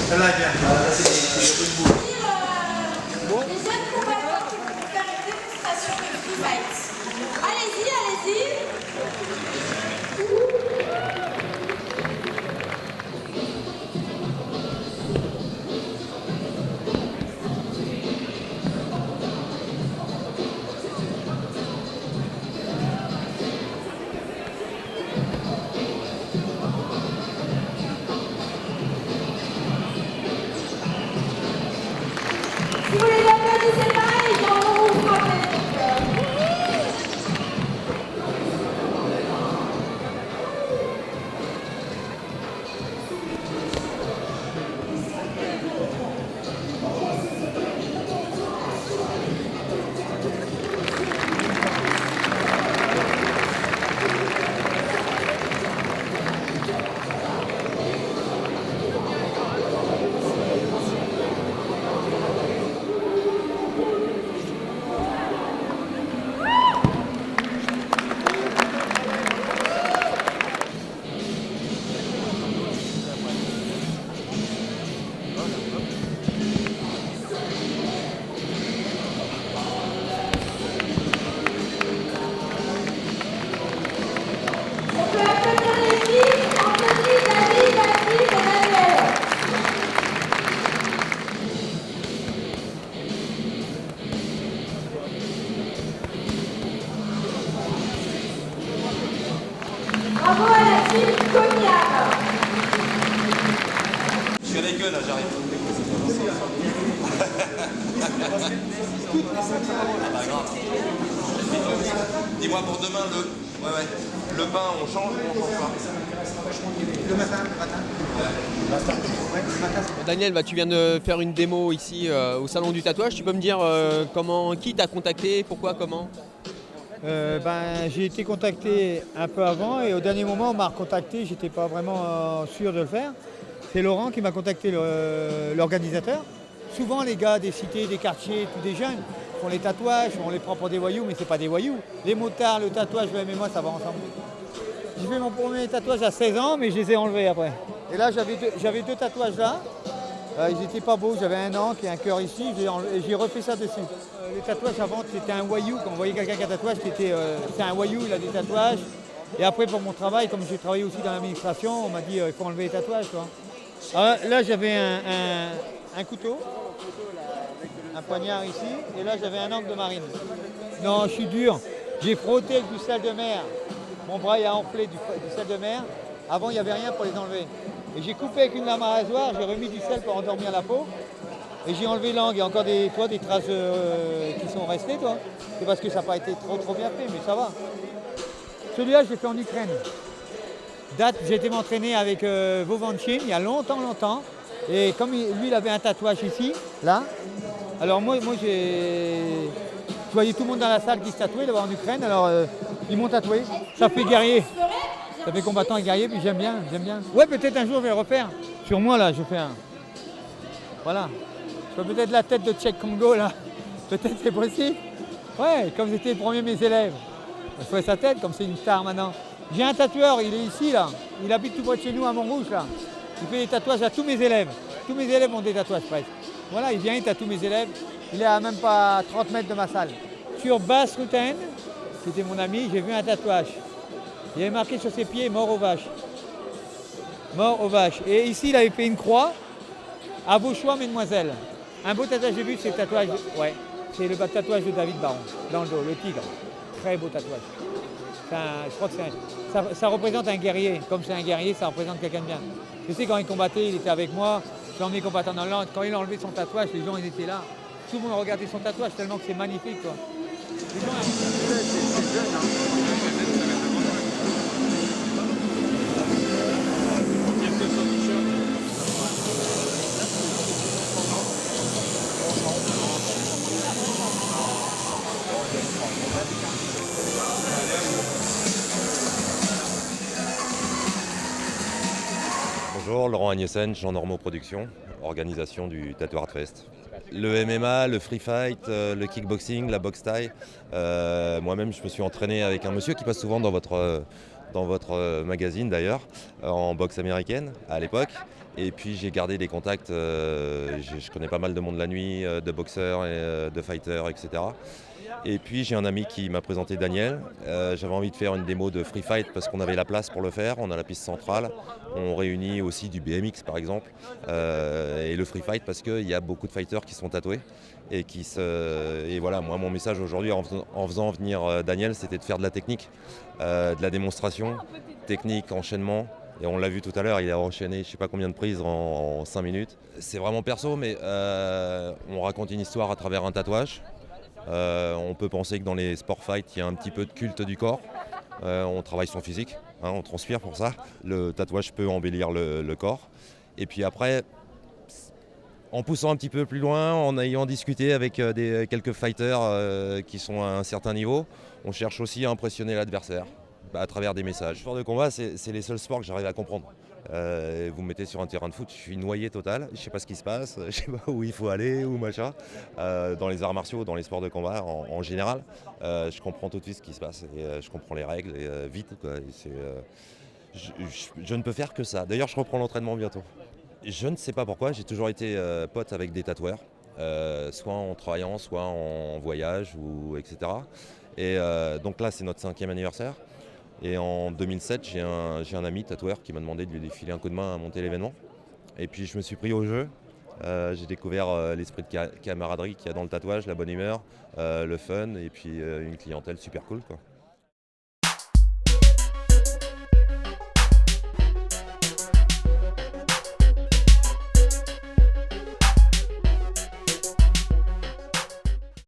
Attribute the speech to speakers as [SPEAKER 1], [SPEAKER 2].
[SPEAKER 1] Celle-là est bien.
[SPEAKER 2] Les jeunes combattants qui vont faire une démonstration de free fight. Allez-y, allez-y. Si vous les applaudissez pas, ils vont vous frapper. On peut applaudir les filles, Anthony, David, David et Manuel. Bravo à la team Cognac.
[SPEAKER 3] Je suis avec eux là, j'arrive. Ah bah grave. Dis-moi pour demain le pain on change ou on change pas?
[SPEAKER 1] Le matin. Ouais, le matin.
[SPEAKER 4] Daniel, tu viens de faire une démo ici au salon du tatouage. Tu peux me dire qui t'a contacté, pourquoi, comment?
[SPEAKER 5] J'ai été contacté un peu avant et au dernier moment on m'a recontacté, j'étais pas vraiment sûr de le faire. C'est Laurent qui m'a contacté, l'organisateur. Souvent les gars des cités, des quartiers, tous des jeunes font les tatouages, on les prend pour des voyous mais c'est pas des voyous. Les motards, le tatouage, le MMA ça va ensemble. J'ai fait mon premier tatouage à 16 ans mais je les ai enlevés après. Et là j'avais deux tatouages là. Ils n'étaient pas beaux, j'avais un encre et un cœur ici, et j'ai refait ça dessus. Les tatouages avant, c'était un voyou, quand on voyait quelqu'un qui a un tatouage, c'était un voyou, il a des tatouages. Et après pour mon travail, comme j'ai travaillé aussi dans l'administration, on m'a dit il faut enlever les tatouages. Quoi. Alors, là j'avais un couteau, un poignard ici, et là j'avais un encre de marine. Non, je suis dur, j'ai frotté avec du sel de mer, mon bras il a enflé du sel de mer, avant il n'y avait rien pour les enlever. Et j'ai coupé avec une lame à rasoir, j'ai remis du sel pour endormir la peau. Et j'ai enlevé l'angle, il y a encore des traces qui sont restées, toi. C'est parce que ça n'a pas été trop bien fait, mais ça va. Celui-là, je l'ai fait en Ukraine. J'ai été m'entraîner avec Vovanchin il y a longtemps. Et comme lui, il avait un tatouage ici, là. Alors moi je voyais tout le monde dans la salle qui se tatouait là-bas en Ukraine. Alors ils m'ont tatoué. Ça fait guerrier. Ça fait combattant et guerrier, puis j'aime bien. Ouais, peut-être un jour je vais le refaire. Sur moi là, je fais un. Voilà. Je fais peut-être la tête de Tchèque Congo là. Peut-être c'est possible. Ouais, comme c'était le premier de mes élèves. Je ferai sa tête, comme c'est une star maintenant. J'ai un tatoueur, il est ici là. Il habite tout près de chez nous à Montrouge là. Il fait des tatouages à tous mes élèves. Tous mes élèves ont des tatouages presque. Voilà, il vient, il tatoue mes élèves. Il est à même pas 30 mètres de ma salle. Sur Basse Routaine, qui était mon ami, j'ai vu un tatouage. Il avait marqué sur ses pieds mort aux vaches. Mort aux vaches. Et ici, il avait fait une croix. À vos choix, mesdemoiselles. Un beau tatouage, j'ai vu, c'est le tatouage. Ouais, c'est le tatouage de David Baron, dans le dos, le tigre. Très beau tatouage. Je crois que ça représente un guerrier. Comme c'est un guerrier, ça représente quelqu'un de bien. Je sais, quand il combattait, il était avec moi. J'ai emmené combattant dans le Land. Quand il a enlevé son tatouage, les gens ils étaient là. Tout le monde regardait son tatouage tellement que c'est magnifique. Quoi. Les gens, c'est jeune, hein.
[SPEAKER 6] Bonjour, Laurent Agnessen, Jean Normaux Productions, organisation du Tattoo Art Fest. Le MMA, le free fight, le kickboxing, la boxe thaï. Moi-même, je me suis entraîné avec un monsieur qui passe souvent dans votre magazine d'ailleurs, en boxe américaine à l'époque. Et puis j'ai gardé des contacts, je connais pas mal de monde la nuit, de boxeurs et de fighters, etc. Et puis j'ai un ami qui m'a présenté Daniel. J'avais envie de faire une démo de free fight parce qu'on avait la place pour le faire. On a la piste centrale. On réunit aussi du BMX par exemple. Et le free fight parce qu'il y a beaucoup de fighters qui sont tatoués. Et voilà, moi mon message aujourd'hui en faisant venir Daniel, c'était de faire de la technique, de la démonstration, technique, enchaînement. Et on l'a vu tout à l'heure, il a enchaîné je ne sais pas combien de prises en 5 minutes. C'est vraiment perso, mais on raconte une histoire à travers un tatouage. On peut penser que dans les sport fights, il y a un petit peu de culte du corps. On travaille son physique, on transpire pour ça. Le tatouage peut embellir le corps. Et puis après, en poussant un petit peu plus loin, en ayant discuté avec quelques fighters qui sont à un certain niveau, on cherche aussi à impressionner l'adversaire à travers des messages. Le sport de combat, c'est les seuls sports que j'arrive à comprendre. Vous me mettez sur un terrain de foot, je suis noyé total, je ne sais pas ce qui se passe, je ne sais pas où il faut aller ou machin. Dans les arts martiaux, dans les sports de combat en général, je comprends tout de suite ce qui se passe et je comprends les règles et, vite. Quoi. Je ne peux faire que ça. D'ailleurs, je reprends l'entraînement bientôt. Je ne sais pas pourquoi, j'ai toujours été pote avec des tatoueurs, soit en travaillant, soit en voyage, etc. Et donc là, c'est notre 5e anniversaire. Et en 2007, j'ai un ami tatoueur qui m'a demandé de lui filer un coup de main à monter l'événement. Et puis je me suis pris au jeu. J'ai découvert l'esprit de camaraderie qu'il y a dans le tatouage, la bonne humeur, le fun et puis une clientèle super cool, quoi.